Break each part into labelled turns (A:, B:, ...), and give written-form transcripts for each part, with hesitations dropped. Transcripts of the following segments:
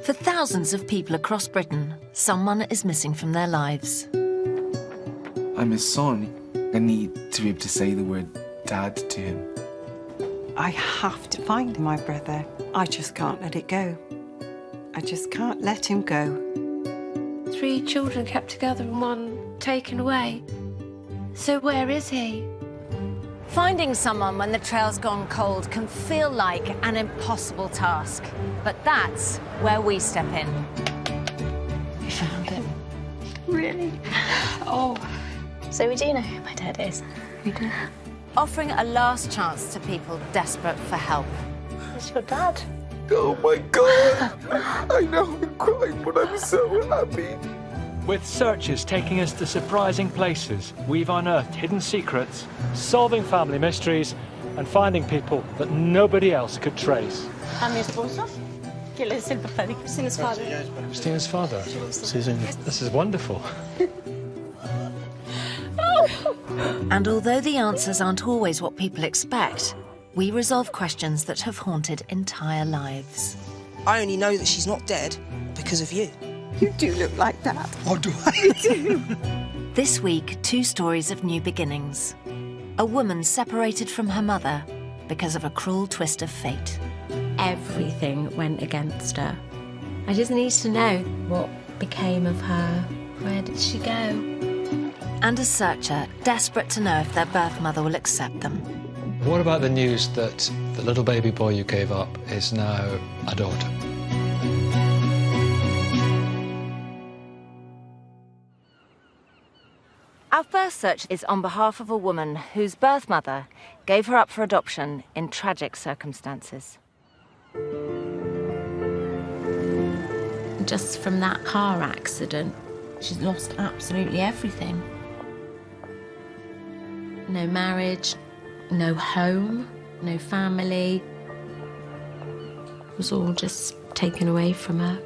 A: For thousands of people across Britain, someone is missing from their lives.
B: I'm his son. I need to be able to say the word Dad to him.
C: I have to find my brother. I just can't let it go. I just can't let him go.
D: 3 children kept together and 1 taken away. So where is he?
E: Finding someone when the trail's gone cold can feel like an impossible task. But that's where we step in.
D: We found him.
C: Really? Oh.
F: So we do know who my dad is.
D: We do.
E: Offering a last chance to people desperate for help.
F: It's your dad.
B: Oh my God! I know I'm crying, but I'm so happy.
G: With searches taking us to surprising places, we've unearthed hidden secrets, solving family mysteries, and finding people that nobody else could trace.
F: A mi esposo, que es el papá de Christina's father.
G: Christina's father? This is wonderful.
A: And although the answers aren't always what people expect, we resolve questions that have haunted entire lives.
H: I only know that she's not dead because of you.
C: You do look like that.
H: Oh, do I?
A: This week, 2 stories of new beginnings. A woman separated from her mother because of a cruel twist of fate.
D: Everything went against her. I just need to know what became of her. Where did she go?
A: And a searcher desperate to know if their birth mother will accept them.
G: What about the news that the little baby boy you gave up is now a daughter?
E: Our first search is on behalf of a woman whose birth mother gave her up for adoption in tragic circumstances.
D: Just from that car accident, she's lost absolutely everything. No marriage, no home, no family. It was all just taken away from her.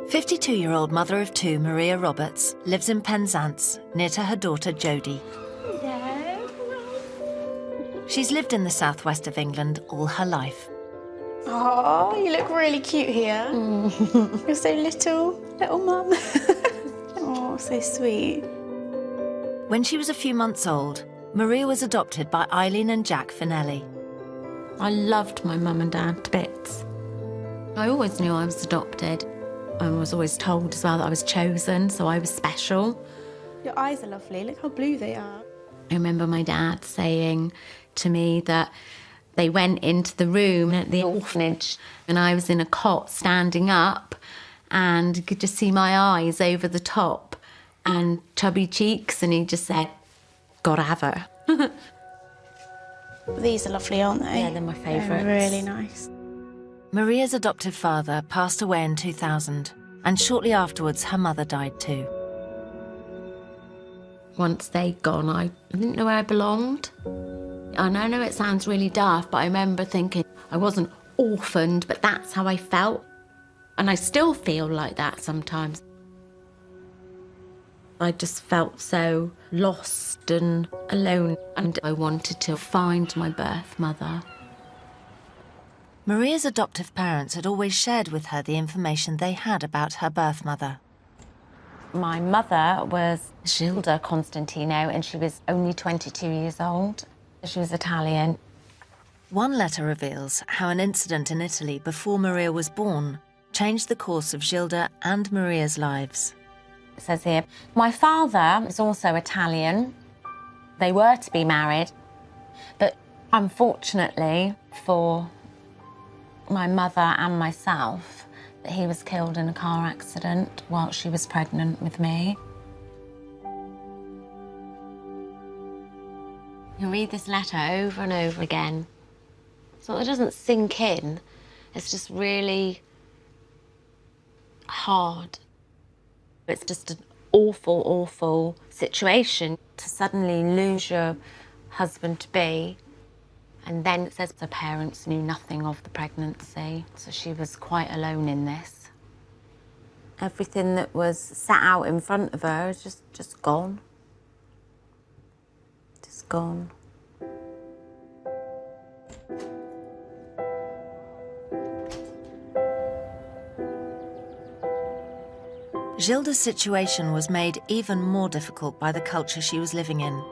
A: The 52-year-old mother of 2, Maria Roberts, lives in Penzance, near to her daughter Jodie. She's lived in the southwest of England all her life.
F: Oh, you look really cute here. You're so little mum. Oh, so sweet.
A: When she was a few months old, Maria was adopted by Eileen and Jack Finelli.
D: I loved my mum and dad to bits. I always knew I was adopted. I was always told as well that I was chosen, so I was special.
F: Your eyes are lovely. Look how blue they are.
D: I remember my dad saying to me that they went into the room at the orphanage and I was in a cot standing up and you could just see my eyes over the top and chubby cheeks, and he just said, "Gotta have her."
F: These are lovely, aren't they?
D: Yeah, they're my favourites.
F: They're really nice.
A: Maria's adoptive father passed away in 2000, and shortly afterwards her mother died too.
D: Once they'd gone, I didn't know where I belonged. And I know it sounds really daft, but I remember thinking I wasn't orphaned, but that's how I felt. And I still feel like that sometimes. I just felt so lost and alone, and I wanted to find my birth mother.
A: Maria's adoptive parents had always shared with her the information they had about her birth mother.
E: My mother was Gilda Constantino, and she was only 22 years old. She was Italian.
A: One letter reveals how an incident in Italy before Maria was born changed the course of Gilda and Maria's lives.
E: It says here, my father is also Italian. They were to be married, but unfortunately for my mother and myself, that he was killed in a car accident while she was pregnant with me.
D: You read this letter over and over again. So it doesn't sink in. It's just really hard. It's just an awful, awful situation to suddenly lose your husband-to-be. And then it says the parents knew nothing of the pregnancy, so she was quite alone in this. Everything that was set out in front of her is just gone. Just gone.
A: Gilda's situation was made even more difficult by the culture she was living in.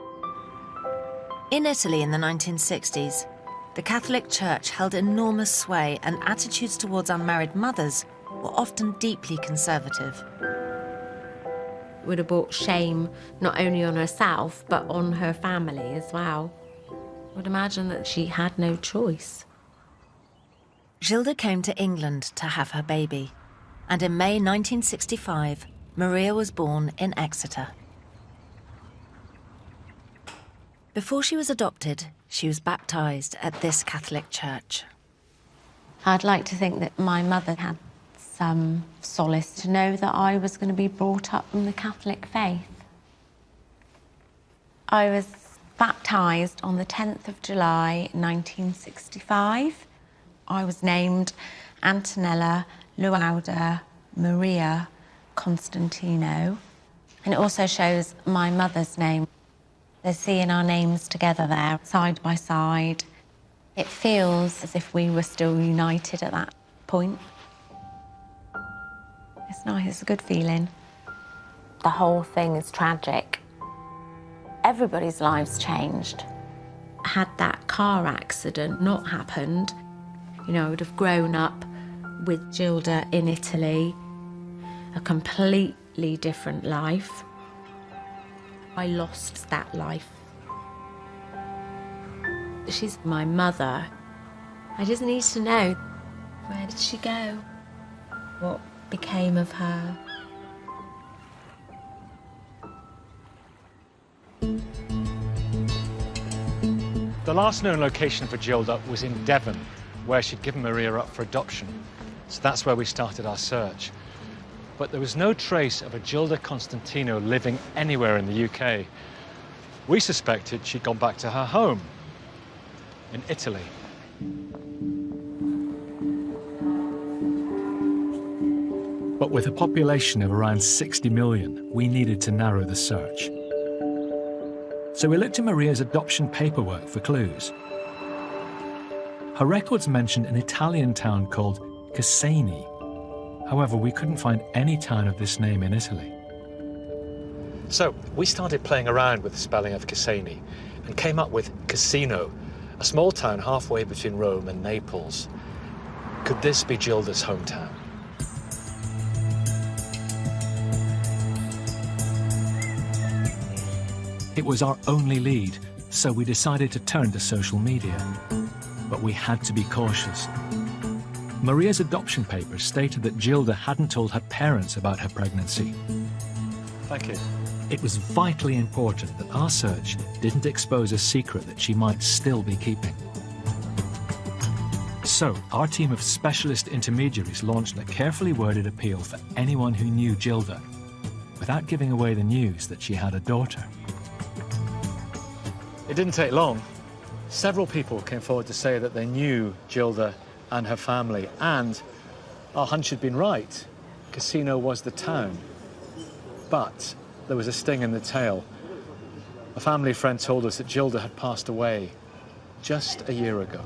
A: In Italy in the 1960s, the Catholic Church held enormous sway and attitudes towards unmarried mothers were often deeply conservative.
D: It would have brought shame not only on herself, but on her family as well. I would imagine that she had no choice.
A: Gilda came to England to have her baby, and in May 1965, Maria was born in Exeter. Before she was adopted, she was baptised at this Catholic church.
D: I'd like to think that my mother had some solace to know that I was going to be brought up in the Catholic faith. I was baptised on the 10th of July 1965. I was named Antonella Luauda Maria Constantino, and it also shows my mother's name. They're seeing our names together there, side by side. It feels as if we were still united at that point. It's nice, it's a good feeling. The whole thing is tragic. Everybody's lives changed. Had that car accident not happened, you know, I would have grown up with Gilda in Italy, a completely different life. I lost that life. She's my mother. I just need to know, where did she go? What became of her?
G: The last known location for Gilda was in Devon, where she'd given Maria up for adoption. So that's where we started our search. But there was no trace of a Gilda Constantino living anywhere in the UK. We suspected she'd gone back to her home in Italy. But with a population of around 60 million, we needed to narrow the search. So we looked at Maria's adoption paperwork for clues. Her records mentioned an Italian town called Cassini. However, we couldn't find any town of this name in Italy. So we started playing around with the spelling of Cassini and came up with Cassino, a small town halfway between Rome and Naples. Could this be Gilda's hometown? It was our only lead, so we decided to turn to social media. But we had to be cautious. Maria's adoption papers stated that Gilda hadn't told her parents about her pregnancy. Thank you. It was vitally important that our search didn't expose a secret that she might still be keeping. So, our team of specialist intermediaries launched a carefully worded appeal for anyone who knew Gilda, without giving away the news that she had a daughter. It didn't take long. Several people came forward to say that they knew Gilda and her family, and our hunch had been right. Cassino was the town. But there was a sting in the tail. A family friend told us that Gilda had passed away just a year ago.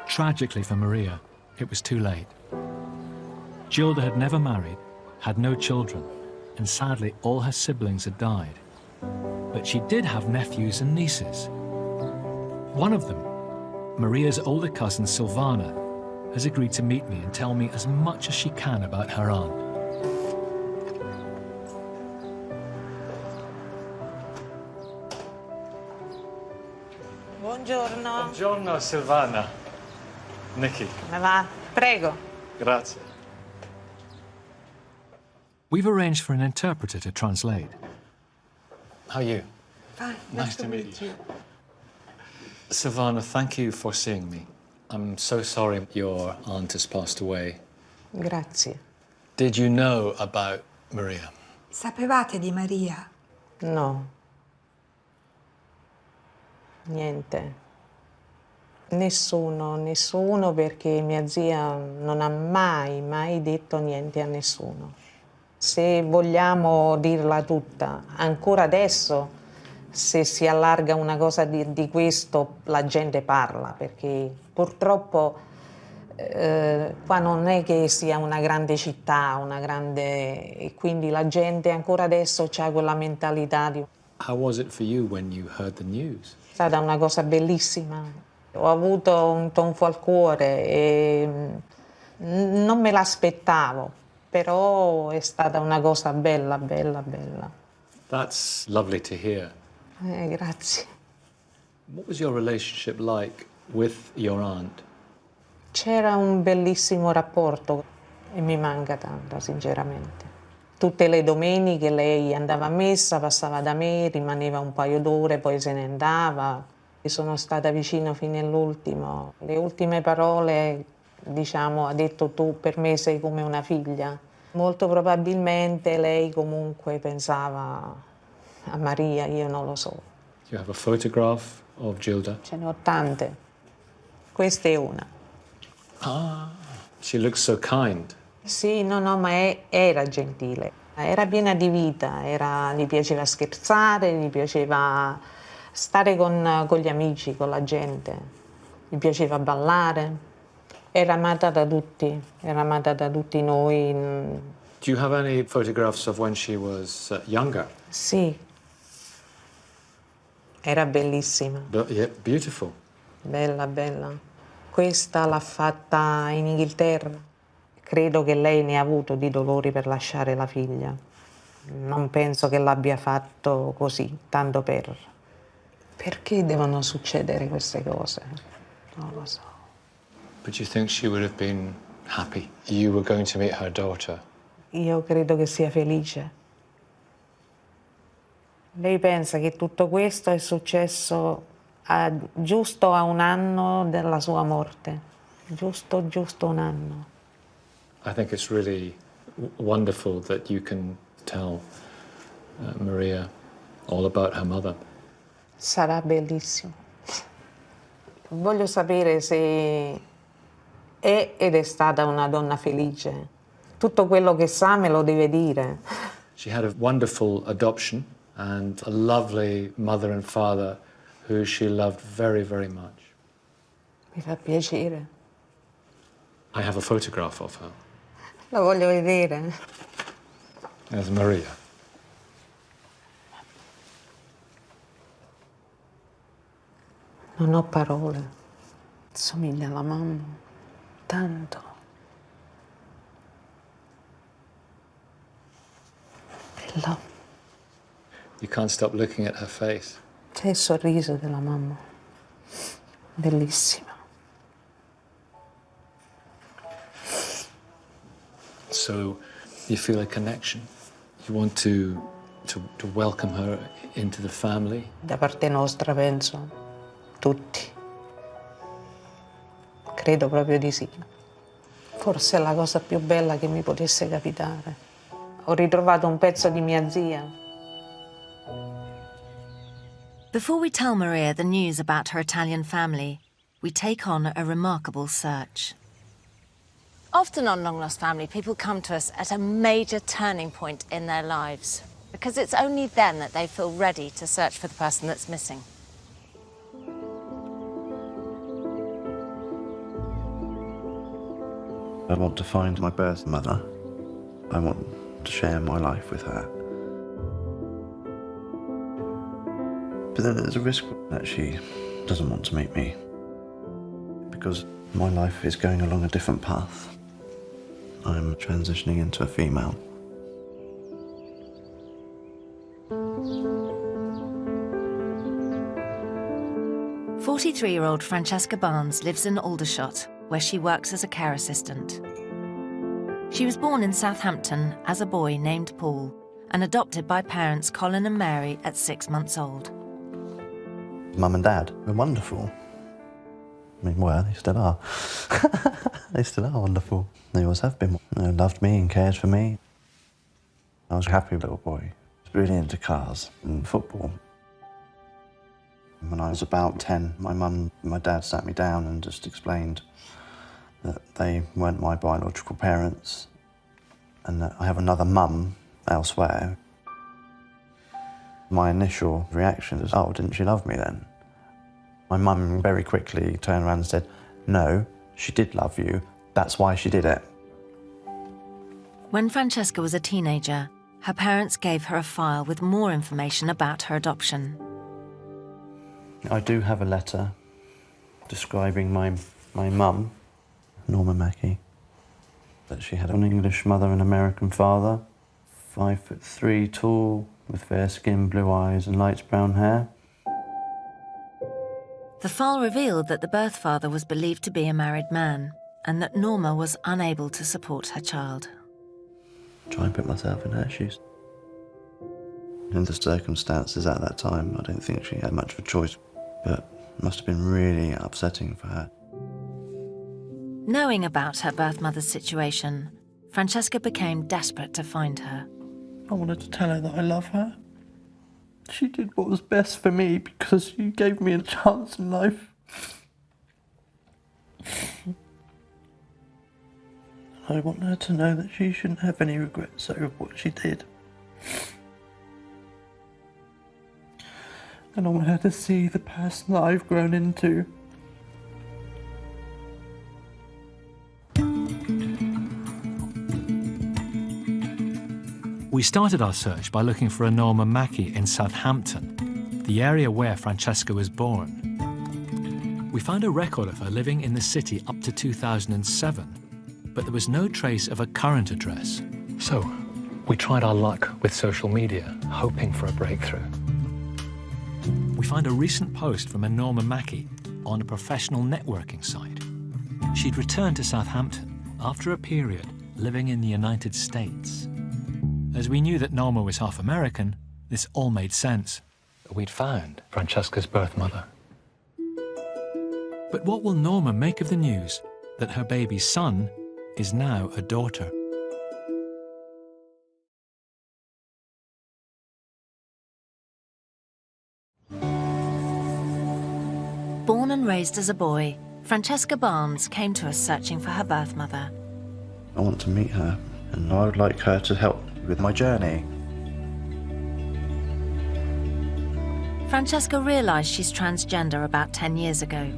G: Tragically for Maria, it was too late. Gilda had never married, had no children, and sadly all her siblings had died. But she did have nephews and nieces. One of them, Maria's older cousin Silvana, has agreed to meet me and tell me as much as she can about her aunt.
I: Buongiorno.
G: Buongiorno, Silvana. Nicky.
I: Come va? Prego.
G: Grazie. We've arranged for an interpreter to translate. How are you?
I: Fine.
G: Nice to meet you. Silvana, thank you for seeing me. I'm so sorry your aunt has passed away.
I: Grazie.
G: Did you know about Maria?
J: Sapevate di Maria?
I: No. Niente. Nessuno perché mia zia non ha mai detto niente a nessuno. Se vogliamo dirla tutta, ancora adesso, se si allarga una cosa di questo, la gente parla, perché purtroppo Qua non è che sia una grande città, e quindi la gente ancora adesso ha quella mentalità di...
G: How was it for you when you heard the news?
I: È stata una cosa bellissima. Ho avuto un tonfo al cuore e non me l'aspettavo, però è stata una cosa bella, bella, bella.
G: That's lovely to hear.
I: Grazie.
G: What was your relationship like with your aunt?
I: C'era un bellissimo rapporto e mi manca tanto, sinceramente. Tutte le domeniche lei andava a messa, passava da me, rimaneva un paio d'ore, poi se ne andava. Sono stata vicino fino all'ultimo. Le ultime parole, diciamo, ha detto: tu per me sei come una figlia. Molto probabilmente lei comunque pensava a Maria, io non lo so.
G: You have a photograph of Gilda?
I: Ce ne ho tante. Questa è una.
G: Ah, she looks so kind.
I: Sì, no, ma era gentile, era piena di vita, gli piaceva scherzare, gli piaceva stare con gli amici, con la gente, gli piaceva ballare, era amata da tutti noi.
G: Do you have any photographs of when she was younger?
I: Sì, era bellissima.
G: Yeah, beautiful.
I: Bella, bella. Questa l'ha fatta in Inghilterra. Credo che lei ne ha avuto di dolori per lasciare la figlia. Non penso che l'abbia fatto così, tanto per... Perché devono succedere queste cose? Non lo so.
G: But you think she would have been happy? You were going to meet her daughter.
I: Io credo che sia felice. Lei pensa che tutto questo è successo giusto a un anno della sua morte. Giusto un anno.
G: I think it's really wonderful that you can tell Maria all about her mother.
I: Sarà bellissimo. Voglio sapere se è ed è stata una donna felice. Tutto quello che sa me lo deve dire.
G: She had a wonderful adoption and a lovely mother and father who she loved very, very much.
I: Mi fa piacere.
G: I have a photograph of her.
I: La voglio vedere.
G: There's Maria.
I: Non ho parole. Somiglia alla mamma. Tanto. Bella.
G: You can't stop looking at her face.
I: C'è il sorriso della mamma. Bellissima.
G: So you feel a connection. You want to welcome her into the family.
I: Da parte nostra, penso. Tutti. Credo proprio di sì. Forse è la cosa più bella che mi potesse capitare. Ho ritrovato un pezzo di mia zia.
A: Before we tell Maria the news about her Italian family, we take on a remarkable search.
K: Often on Long Lost Family, people come to us at a major turning point in their lives, because it's only then that they feel ready to search for the person that's missing.
L: I want to find my birth mother. I want to share my life with her. But then there's a risk that she doesn't want to meet me, because my life is going along a different path. I'm transitioning into a female.
A: "43-year-old Francesca Barnes lives in Aldershot, where she works as a care assistant. She was born in Southampton as a boy named Paul and adopted by parents Colin and Mary at 6 months old.
L: Mum and Dad were wonderful. I mean, they still are. They still are wonderful. They always have been. They loved me and cared for me. I was a happy little boy. I was really into cars and football. When I was about 10, my mum and my dad sat me down and just explained that they weren't my biological parents and that I have another mum elsewhere. My initial reaction was, oh, didn't she love me then? My mum very quickly turned around and said, no, She did love you. That's why she did it.
A: When Francesca was a teenager, her parents gave her a file with more information about her adoption.
L: I do have a letter describing my mum, Norma Mackey, that she had an English mother and American father, 5'3" tall, with fair skin, blue eyes and light brown hair.
A: The file revealed that the birth father was believed to be a married man and that Norma was unable to support her child.
L: Try and put myself in her shoes. In the circumstances at that time, I don't think she had much of a choice, but it must have been really upsetting for her.
A: Knowing about her birth mother's situation, Francesca became desperate to find her.
L: I wanted to tell her that I love her. She did what was best for me because she gave me a chance in life. I want her to know that she shouldn't have any regrets over what she did. And I want her to see the person that I've grown into.
G: We started our search by looking for a Norma Mackey in Southampton, the area where Francesca was born. We found a record of her living in the city up to 2007, but there was no trace of a current address. So, we tried our luck with social media, hoping for a breakthrough. We found a recent post from a Norma Mackey on a professional networking site. She'd returned to Southampton after a period living in the United States. As we knew that Norma was half American, this all made sense. We'd found Francesca's birth mother. But what will Norma make of the news that her baby son is now a daughter?
A: Born and raised as a boy, Francesca Barnes came to us searching for her birth mother.
L: I want to meet her, and I would like her to help with my journey.
A: Francesca realised she's transgender about 10 years ago.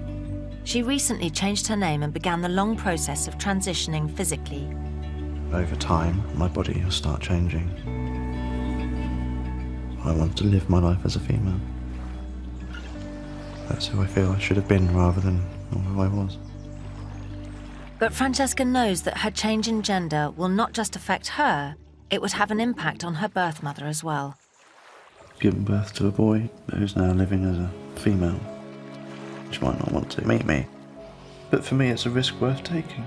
A: She recently changed her name and began the long process of transitioning physically.
L: Over time, my body will start changing. I want to live my life as a female. That's who I feel I should have been rather than who I was.
A: But Francesca knows that her change in gender will not just affect her, it would have an impact on her birth mother as well.
L: Given birth to a boy who's now living as a female. She might not want to meet me, but for me it's a risk worth taking.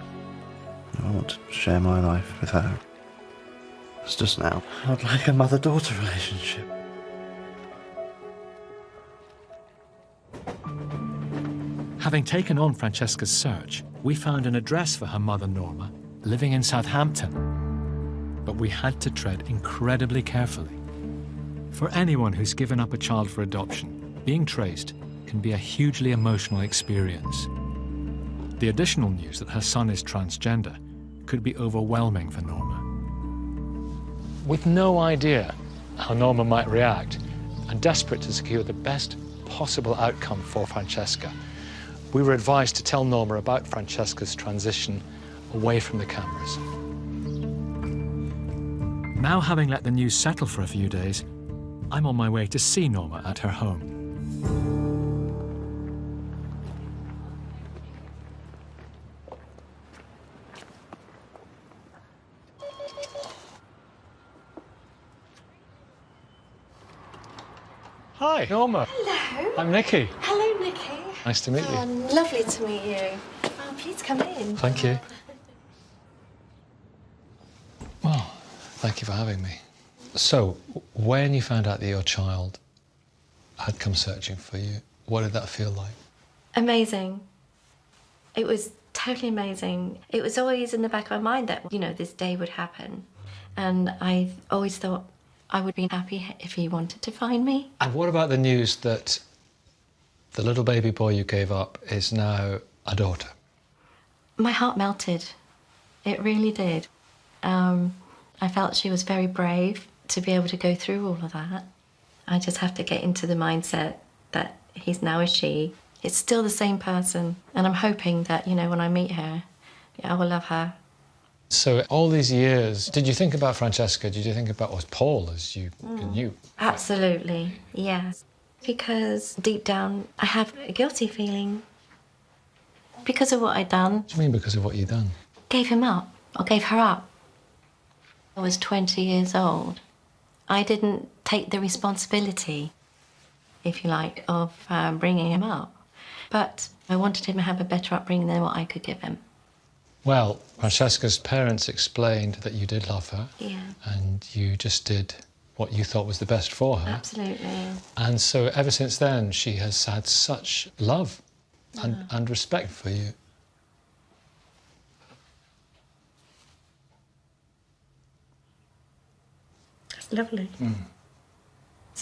L: I want to share my life with her. It's just now, I'd like a mother-daughter relationship.
G: Having taken on Francesca's search, we found an address for her mother Norma, living in Southampton. But we had to tread incredibly carefully. For anyone who's given up a child for adoption, being traced can be a hugely emotional experience. The additional news that her son is transgender could be overwhelming for Norma. With no idea how Norma might react, and desperate to secure the best possible outcome for Francesca, we were advised to tell Norma about Francesca's transition away from the cameras. Now, having let the news settle for a few days, I'm on my way to see Norma at her home. Hi, Norma.
F: Hello.
G: I'm Nicky.
F: Hello, Nicky.
G: Nice to meet you.
F: Lovely to meet you. Oh, please come in.
G: Thank you. Well, thank you for having me. So, when you found out that your child had come searching for you, what did that feel like?
F: Amazing. It was totally amazing. It was always in the back of my mind that, this day would happen. And I always thought I would be happy if he wanted to find me.
G: And what about the news that the little baby boy you gave up is now a daughter?
F: My heart melted. It really did. I felt she was very brave to be able to go through all of that. I just have to get into the mindset that he's now a she, It's still the same person, and I'm hoping that, you know, when I meet her, I will love her.
G: So all these years, did you think about Francesca? Did you think about Paul as you knew?
F: Absolutely, yes. Because deep down, I have a guilty feeling because of what I'd done.
G: What do you mean because of what you'd done?
F: Gave him up, or gave her up. I was 20 years old. I didn't take the responsibility, if you like, of bringing him up. But I wanted him to have a better upbringing than what I could give him.
G: Well, Francesca's parents explained that you did love her.
F: Yeah.
G: And you just did what you thought was the best for her.
F: Absolutely.
G: And so ever since then, she has had such love and respect for you.
F: That's lovely.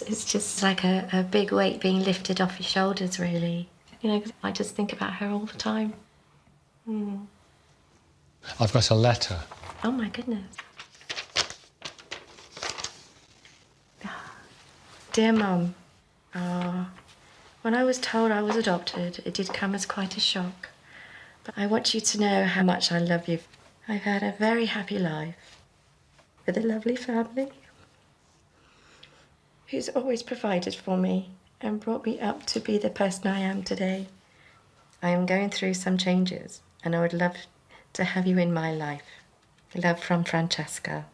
F: It's just like a big weight being lifted off your shoulders, really. You know, I just think about her all the time.
G: I've got a letter.
F: Oh, my goodness. Dear Mum, when I was told I was adopted, it did come as quite a shock. But I want you to know how much I love you. I've had a very happy life with a lovely family who's always provided for me and brought me up to be the person I am today. I am going through some changes, and I would love to have you in my life. Love from Francesca.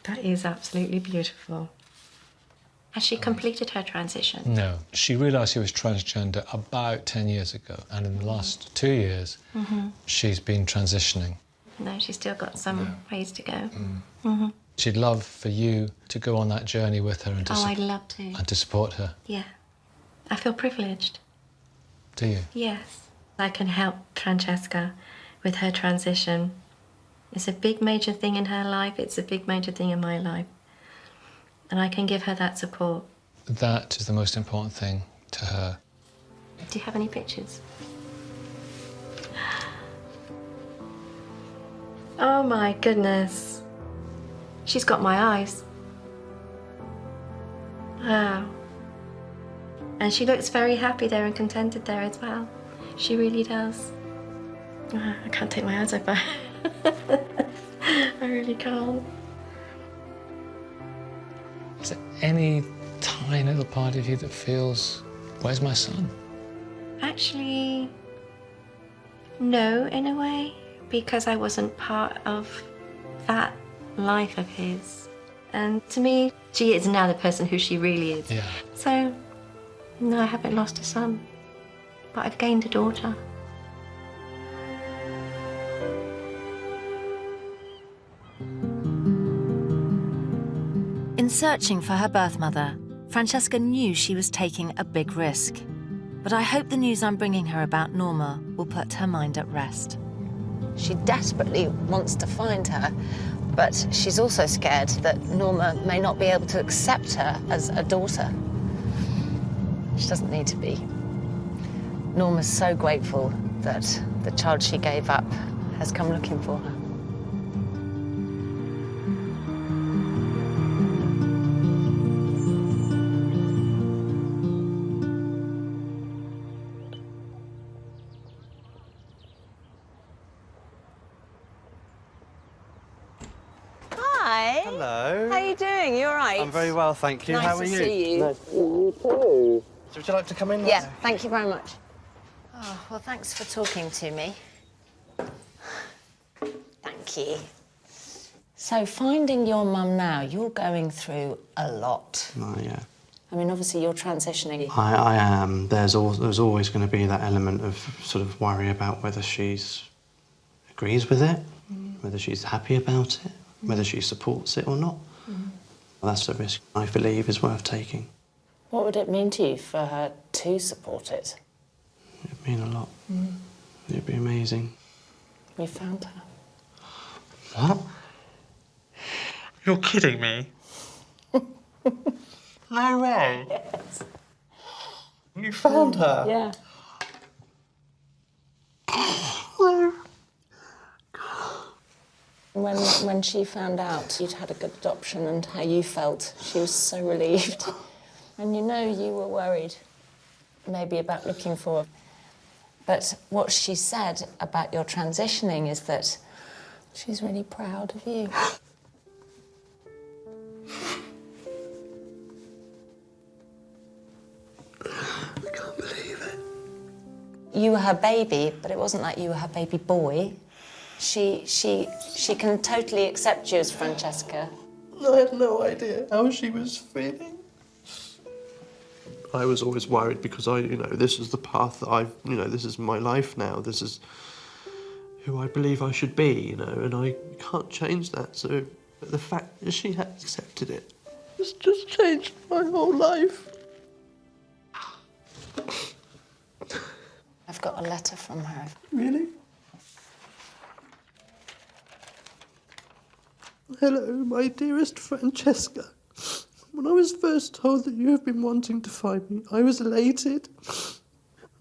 F: That is absolutely beautiful. Has she completed her transition?
G: No. She realised she was transgender about 10 years ago, and in the last 2 years, she's been transitioning.
F: No, she's still got some ways to go.
G: She'd love for you to go on that journey with her and to,
F: I'd love to.
G: And to support her.
F: Yeah. I feel privileged.
G: Do you?
F: Yes. I can help Francesca with her transition. It's a big major thing in her life. It's a big major thing in my life. And I can give her that support.
G: That is the most important thing to her.
F: Do you have any pictures? Oh my goodness. She's got my eyes. Wow. And she looks very happy there and contented there as well. She really does. I can't take my eyes off her. I really can't.
G: Is there any tiny little part of you that feels, where's my son?
F: Actually, no, in a way, because I wasn't part of that life of his. And to me, she is now the person who she really is.
G: Yeah.
F: So, no, I haven't lost a son, but I've gained a daughter.
A: In searching for her birth mother, Francesca knew she was taking a big risk. But I hope the news I'm bringing her about Norma will put her mind at rest.
K: She desperately wants to find her, but she's also scared that Norma may not be able to accept her as a daughter. She doesn't need to be. Norma's so grateful that the child she gave up has come looking for her. Hi.
M: Hello.
K: How are you doing? You all right?
M: I'm very well, thank you.
K: Nice
M: How are
K: to
M: you?
K: see you.
M: Nice to see you too. So would you like to come in?
K: Yeah, thank you very much. Oh, well, thanks for talking to me. Thank you. So, finding your mum now, you're going through a lot.
L: Oh, yeah.
K: I mean, obviously, you're transitioning.
L: I am. There's always going to be that element of sort of worry about whether she's agrees with it, whether she's happy about it, whether she supports it or not. Well, that's a risk I believe is worth taking.
E: What would it mean to you for her to support it?
L: It'd mean a lot. It'd be amazing.
E: We found her.
M: What? You're kidding me? No way.
E: Yes.
M: You found her?
E: Yeah. When she found out you'd had a good adoption and how you felt, she was so relieved. And you know you were worried.
K: maybe about looking for. But what she said about your transitioning is that she's really proud of you.
L: I can't believe it.
K: You were her baby, but it wasn't like you were her baby boy. She can totally accept you as Francesca.
M: I had no idea how she was feeling. I was always worried because this is the path that this is my life now. This is who I believe I should be, and I can't change that. So the fact that she had accepted it has just changed my whole life.
K: I've got a letter from her.
M: Really? Hello, my dearest Francesca. When I was first told that you have been wanting to find me, I was elated.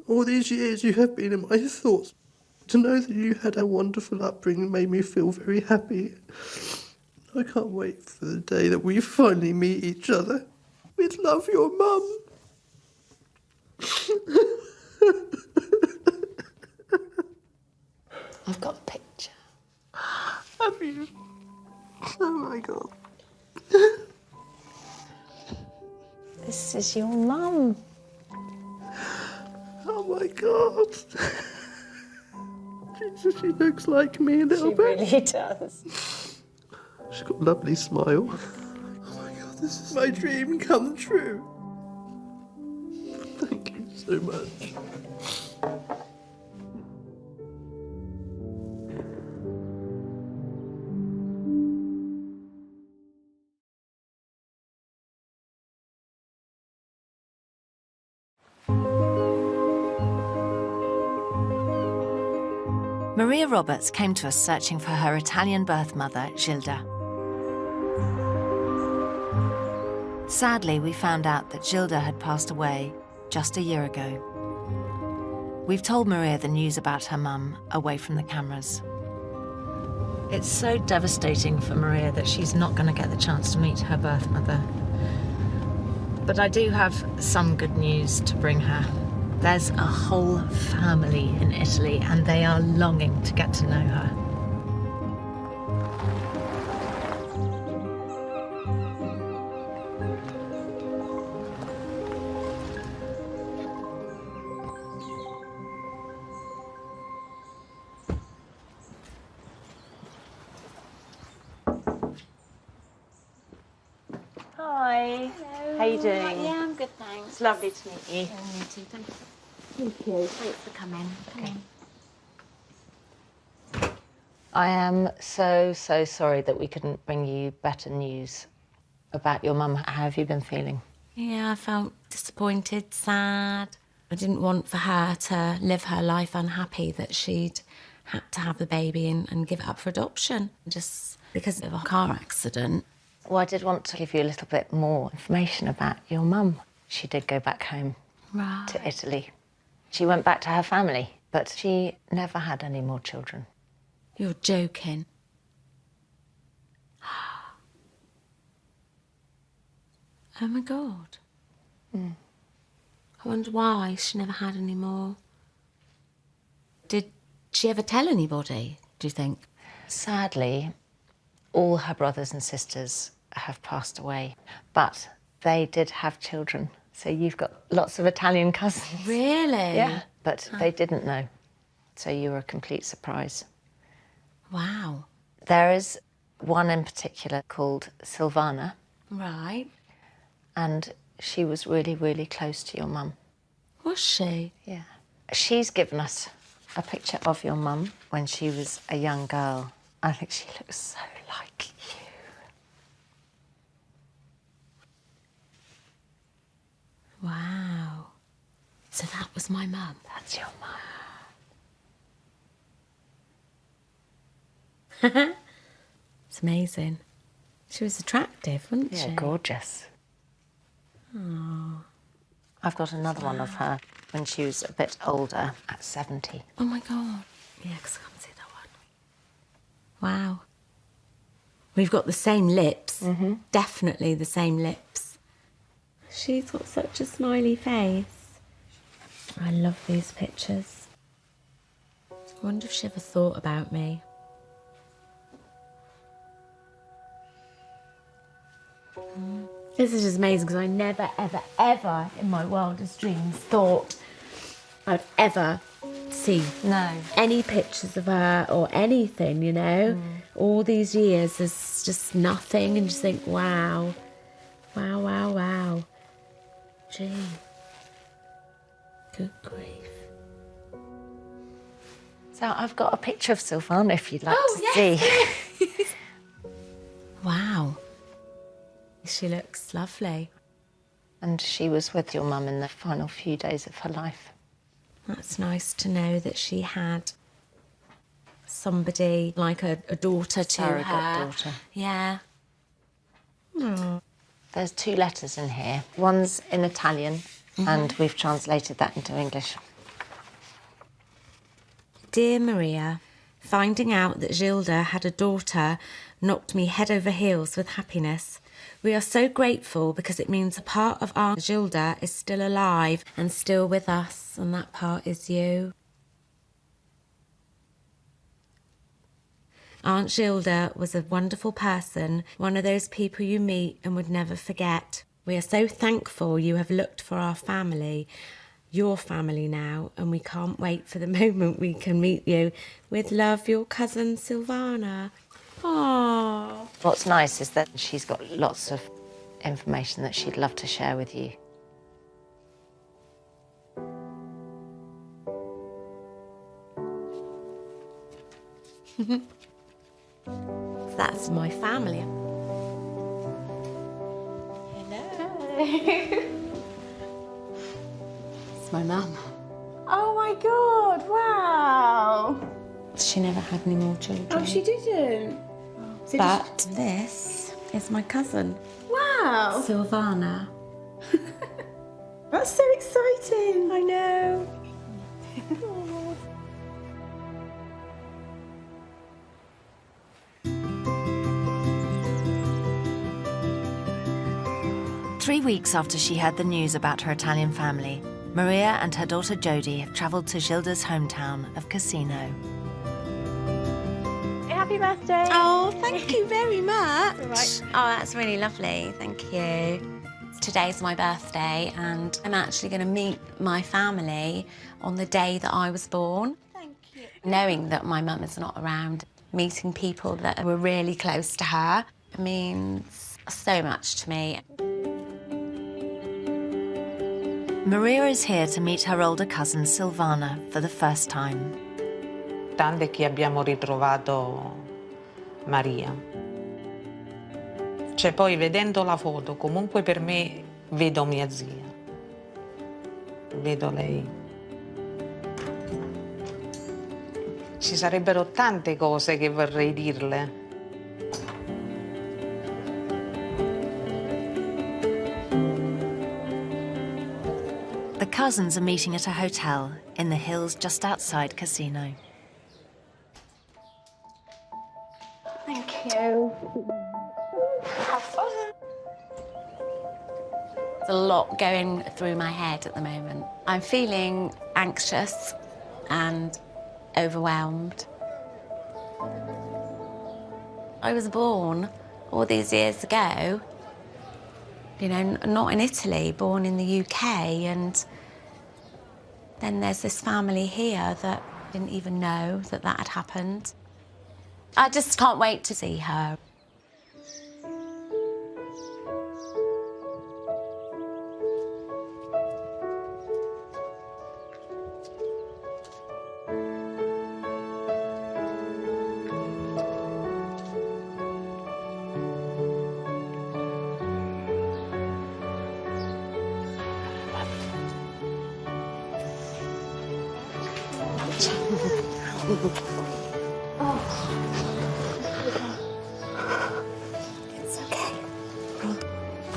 M: All these years you have been in my thoughts. To know that you had a wonderful upbringing made me feel very happy. I can't wait for the day that we finally meet each other. With love, your mum.
K: I've got a picture.
M: Have you? Oh my God.
K: This is your mum.
M: Oh my God. Jesus, she looks like me a little bit.
K: She really does.
M: She's got a lovely smile. Oh my God, this is my dream come true. Thank you so much.
A: Maria Roberts came to us searching for her Italian birth mother, Gilda. Sadly, we found out that Gilda had passed away just a year ago. We've told Maria the news about her mum away from the cameras. It's so devastating for Maria that she's not going to get the chance to meet her birth mother. But I do have some good news to bring her. There's a whole family in Italy and they are longing to get to know her.
E: Hi.
D: Hello.
E: How you doing?
D: Yeah, I'm good, thanks.
E: It's lovely to meet you.
D: Yeah, me too. Thank you. Thanks for coming. Come in.
K: I am so sorry that we couldn't bring you better news about your mum. How have you been feeling?
D: Yeah, I felt disappointed, sad. I didn't want for her to live her life unhappy that she'd had to have the baby and give it up for adoption just because of a car accident.
K: Well, I did want to give you a little bit more information about your mum. She did go back home to Italy. She went back to her family, but she never had any more children.
D: You're joking. Oh my God.
K: Mm.
D: I wonder why she never had any more. Did she ever tell anybody, do you think?
K: Sadly, all her brothers and sisters have passed away, but they did have children. So you've got lots of Italian cousins.
D: Really?
K: Yeah, but they didn't know. So you were a complete surprise.
D: Wow.
K: There is one in particular called Silvana.
D: Right.
K: And she was really, really close to your mum.
D: Was she?
K: Yeah. She's given us a picture of your mum when she was a young girl. I think she looks so like you.
D: Wow. So that was my mum?
K: That's your
D: mum. It's amazing. She was attractive, wasn't she?
K: Yeah, gorgeous.
D: Oh.
K: I've got another one of her when she was a bit older, at 70.
D: Oh my God. Yeah, because I can't see that one. Wow. We've got the same lips.
K: Mm-hmm.
D: Definitely the same lips. She's got such a smiley face.
E: I love these pictures. I wonder if she ever thought about me. This is just amazing because I never, ever, ever in my wildest dreams thought I'd ever see any pictures of her or anything, you know. All these years, there's just nothing, and just think, wow, wow, wow, wow. Gee, good grief.
K: So I've got a picture of Sylvana if you'd like to see.
E: Wow. She looks lovely.
K: And she was with your mum in the final few days of her life.
E: That's nice to know that she had somebody like a daughter to
K: Surrogate
E: her.
K: daughter.
E: Yeah. Oh.
K: There's 2 letters in here. One's in Italian, and we've translated that into English.
E: Dear Maria, finding out that Gilda had a daughter knocked me head over heels with happiness. We are so grateful because it means a part of our Gilda is still alive and still with us, and that part is you. Aunt Gilda was a wonderful person, one of those people you meet and would never forget. We are so thankful you have looked for our family, your family now, and we can't wait for the moment we can meet you. With love, your cousin Sylvana. Aww.
K: What's nice is that she's got lots of information that she'd love to share with you.
E: That's my family.
K: Hello.
E: It's my mum. Oh my God, wow. She never had any more children.
N: Oh, she didn't? So
E: But this is my cousin.
N: Wow.
E: Sylvana.
N: That's so exciting.
E: I know.
A: 3 weeks after she heard the news about her Italian family, Maria and her daughter Jodie have travelled to Gilda's hometown of Cassino.
E: Happy birthday.
N: Oh, thank you very much.
E: That's all right. Oh, that's really lovely. Thank you. Today's my birthday, and I'm actually going to meet my family on the day that I was born.
N: Thank you.
E: Knowing that my mum is not around, meeting people that were really close to her means so much to me.
A: Maria is here to meet her older cousin Sylvana for the first time.
I: Importante che abbiamo ritrovato Maria. Cioè poi vedendo la foto, comunque per me vedo mia zia. Vedo lei. Ci sarebbero tante cose che vorrei dirle.
A: The cousins are meeting at a hotel in the hills just outside Cassino.
E: Thank you. Have fun. There's a lot going through my head at the moment. I'm feeling anxious and overwhelmed. I was born all these years ago, you know, not in Italy, born in the UK, and then there's this family here that didn't even know that that had happened. I just can't wait to see her.
J: It's okay.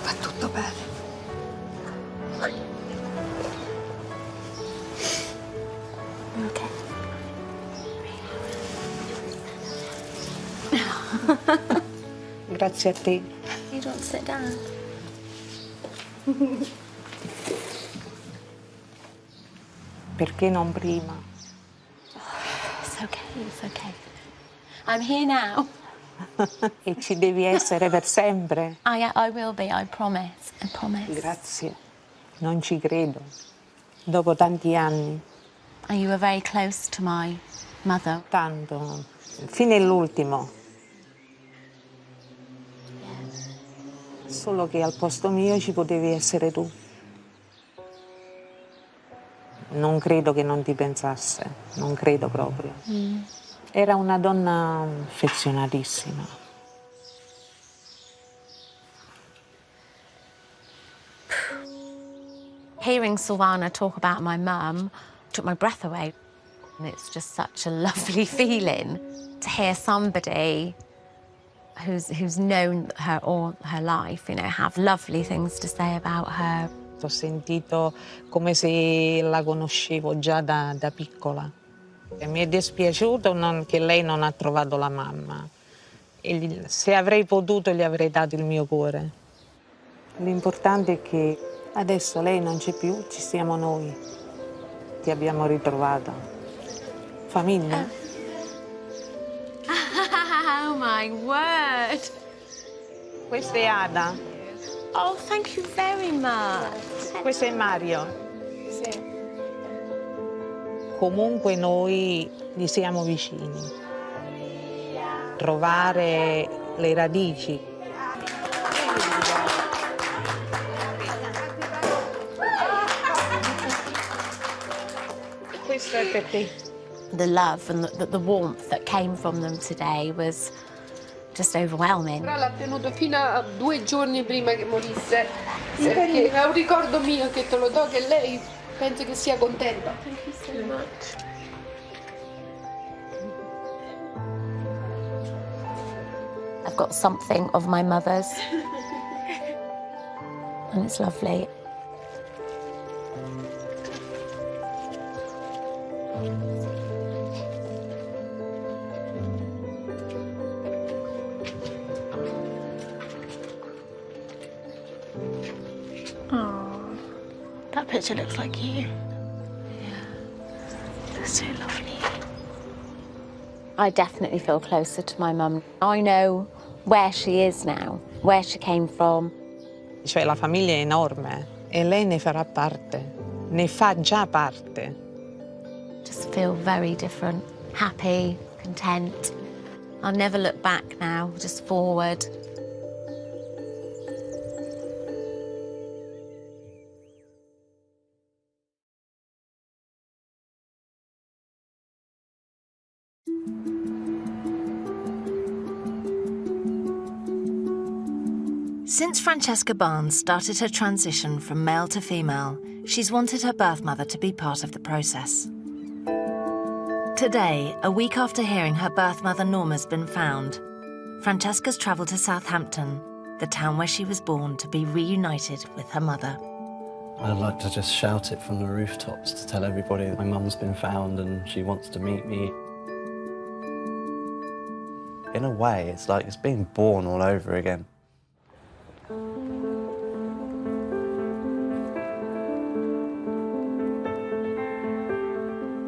J: Va tutto bene.
E: Okay.
I: Grazie a te.
E: You don't sit down.
I: Perché non prima?
E: It's okay. I'm here now.
I: E ci devi essere per sempre.
E: I will be, I promise.
I: Grazie. Non ci credo. Dopo tanti anni.
E: And you were very close to my mother.
I: Tanto. Fino all'ultimo. Solo che al posto mio ci potevi essere tu. Non credo che non ti pensasse, non credo proprio. Era una donna affezionatissima.
E: Hearing Silvana talk about my mum took my breath away. And it's just such a lovely feeling to hear somebody who's known her all her life, you know, have lovely things to say about her.
I: Ho sentito come se la conoscevo già da piccola. E mi è dispiaciuto che lei non ha trovato la mamma. E se avrei potuto gli avrei dato il mio cuore. L'importante è che adesso lei non c'è più, ci siamo noi. Ti abbiamo ritrovata. Famiglia?
E: Oh my word!
I: Questa è Ada.
E: Oh, thank you very much.
I: Questo è Mario.
N: Sì.
I: Comunque noi gli siamo vicini. Trovare le radici. Questo è per te.
E: The love and the warmth that came from them today was just overwhelming.
O: L'ha tenuto fino a 2 giorni prima che morisse, perché è un ricordo mio che te lo do, che lei penso che sia contenta.
N: Thank you so much.
E: I've got something of my mother's, and it's lovely.
N: Oh, that picture looks like you. Yeah. That's so lovely.
E: I definitely feel closer to my mum. I know where she is now, where she came from.
I: Cioè la famiglia è enorme e lei ne farà parte, ne fa già parte.
E: Just feel very different, happy, content. I'll never look back now, just forward.
A: Since Francesca Barnes started her transition from male to female, she's wanted her birth mother to be part of the process. Today, a week after hearing her birth mother Norma's been found, Francesca's travelled to Southampton, the town where she was born, to be reunited with her mother.
L: I'd like to just shout it from the rooftops to tell everybody that my mum's been found and she wants to meet me. In a way, it's like it's being born all over again.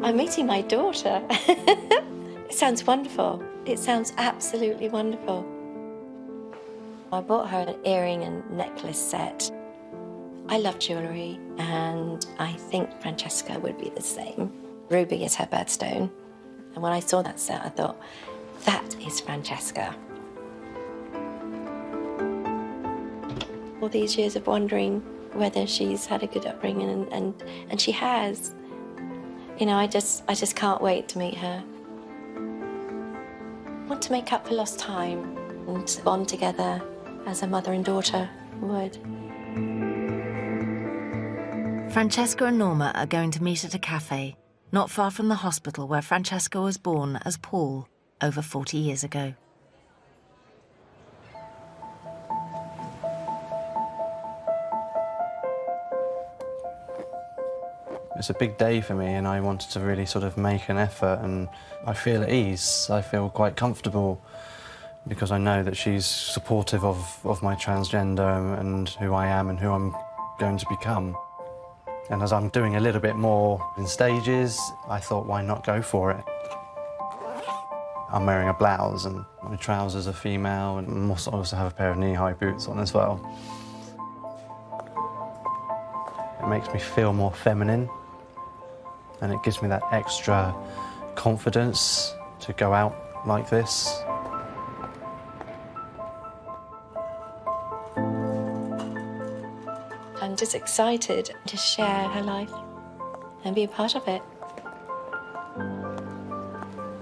F: I'm meeting my daughter. It sounds wonderful. It sounds absolutely wonderful. I bought her an earring and necklace set. I love jewellery, and I think Francesca would be the same. Ruby is her birthstone. And when I saw that set, I thought, that is Francesca. All these years of wondering whether she's had a good upbringing, and she has. You know, I just can't wait to meet her. I want to make up for lost time and bond together as a mother and daughter would.
A: Francesca and Norma are going to meet at a cafe, not far from the hospital where Francesca was born as Paul over 40 years ago.
L: It's a big day for me and I wanted to really sort of make an effort, and I feel at ease. I feel quite comfortable because I know that she's supportive of my transgender and who I am and who I'm going to become. And as I'm doing a little bit more in stages, I thought, why not go for it? I'm wearing a blouse and my trousers are female, and also have a pair of knee-high boots on as well. It makes me feel more feminine, and it gives me that extra confidence to go out like this.
F: I'm just excited to share her life and be a part of it.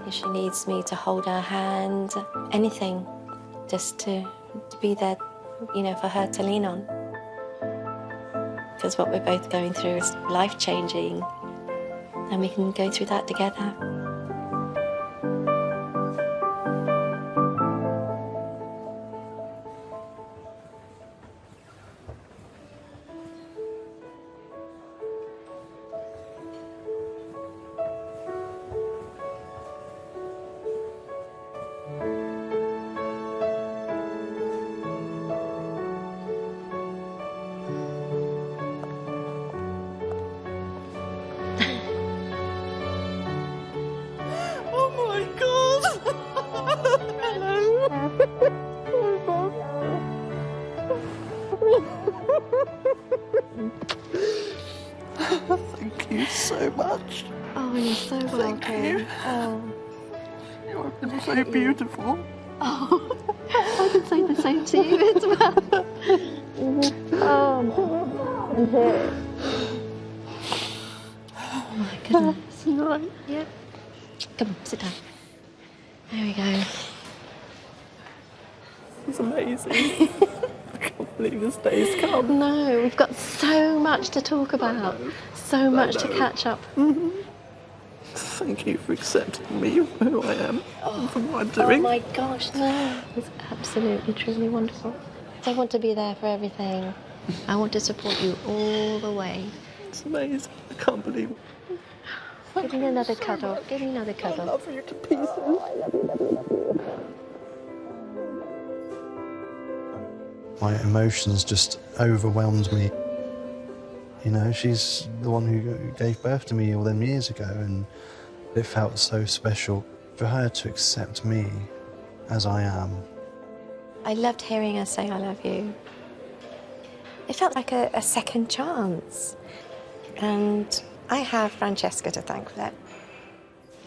F: If she needs me to hold her hand, anything, just to be there, you know, for her to lean on. Because what we're both going through is life-changing, and we can go through that together.
M: Thank you so much.
F: Oh, you're so welcome.
M: Thank you.
F: Oh.
M: You've been so beautiful.
F: Oh, I can say the same to you as well. Oh my goodness.
M: You right?
F: Yep. Come on, sit down. There we go.
M: It's amazing. I can't believe this day's come.
F: No, we've got so much to talk about. So much to catch up.
M: Mm-hmm. Thank you for accepting me for who I am and for what I'm doing.
F: Oh my gosh, no. It's absolutely, truly wonderful. I want to be there for everything. I want to support you all the way.
M: It's amazing. I can't believe it.
F: Give me another cuddle. Give me another cuddle.
M: I love you to pieces. I love you.
L: My emotions just overwhelmed me. You know, she's the one who gave birth to me all them years ago, and it felt so special for her to accept me as I am.
F: I loved hearing her say I love you. It felt like a second chance. And I have Francesca to thank for that.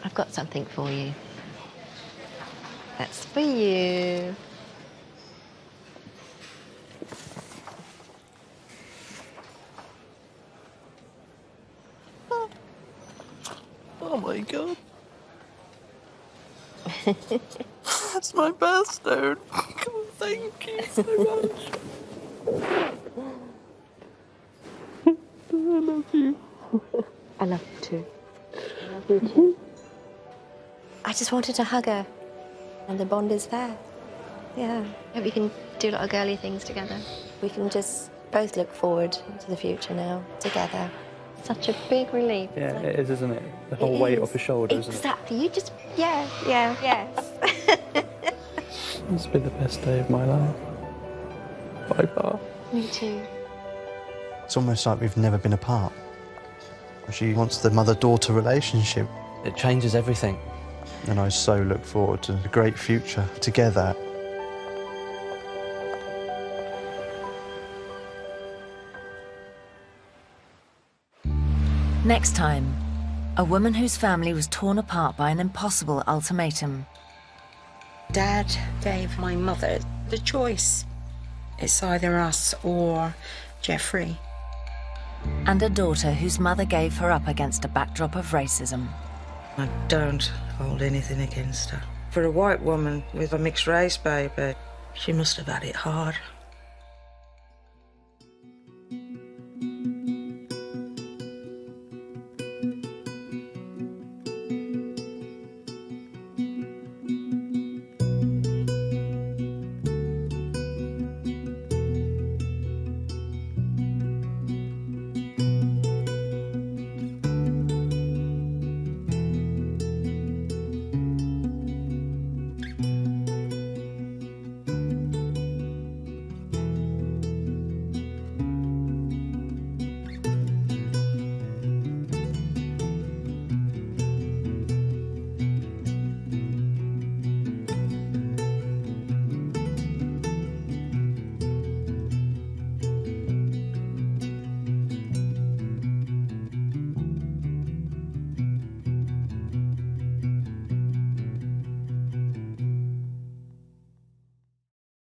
F: I've got something for you. That's for you.
M: Oh my God. That's my birthstone. God, thank you so much. I love you.
F: I love you too. I love you too. I just wanted to hug her, and the bond is there. Yeah. Hope we can do a lot of girly things together. We can just both look forward to the future now, together. Such a big relief.
P: Yeah, it is, isn't it? The whole weight off your shoulders,
F: Exactly. You just, yes.
P: It's been the best day of my life. By far.
F: Me too.
L: It's almost like we've never been apart. She wants the mother-daughter relationship. It changes everything. And I so look forward to a great future together.
A: Next time, a woman whose family was torn apart by an impossible ultimatum.
Q: Dad gave my mother the choice. It's either us or Jeffrey.
A: And a daughter whose mother gave her up against a backdrop of racism.
Q: I don't hold anything against her. For a white woman with a mixed race baby, she must have had it hard.